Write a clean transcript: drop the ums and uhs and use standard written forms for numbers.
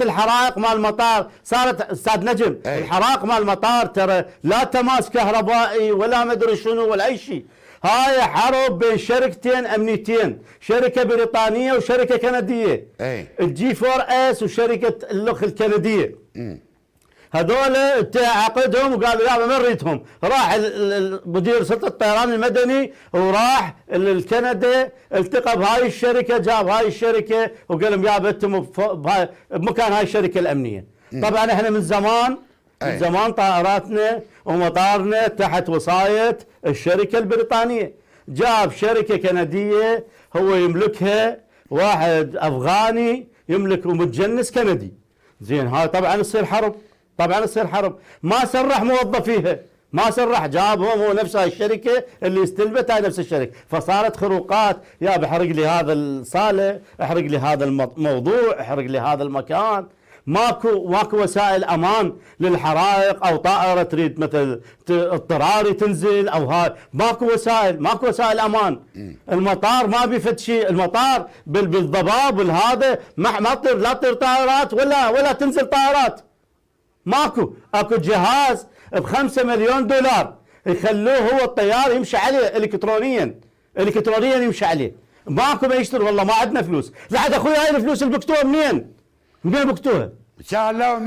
الحرائق مال المطار صارت استاذ نجم، الحرائق مال المطار ترى لا تماس كهربائي ولا مدري شنو ولا اي شيء. هاي حرب بين شركتين امنيتين، شركه بريطانيه وشركه كنديه، الجي 4 اس وشركه اللوخ الكنديه. هذول عقدهم وقالوا يابا ما نريدهم، راح مدير سلطه الطيران المدني وراح الكندي التقى بهاي الشركه، جاب هاي الشركه وقال لهم يابا انتم بمكان هاي الشركه الامنيه. طبعا احنا من زمان طائراتنا ومطارنا تحت وصايه الشركه البريطانيه. جاب شركه كنديه هو يملكها واحد افغاني يملك ومتجنس كندي. زين هاي طبعا تصير حرب، ما سرح موظفيها، ما سرح، جابهم هو نفس هاي الشركه اللي استلمت هاي نفس الشركه، فصارت خروقات، يا بحرق لي هذا الصاله، احرق لي هذا الموضوع، احرق لي هذا المكان. ماكو وسائل امان للحرائق، او طائره تريد مثل اضطراري تنزل او هاي، ماكو وسائل امان. المطار ما بيفت شيء، المطار بالضباب والهذا ما تطير، لا تطير طائرات ولا تنزل طائرات. اكو جهاز ب5 مليون دولار يخلوه هو الطيار يمشي عليه الكترونيا يمشي عليه. ماكو ما يشتري، والله ما عندنا فلوس. لحد اخوي هاي الفلوس اللي بكتوها منين بكتوها؟ ان شاء الله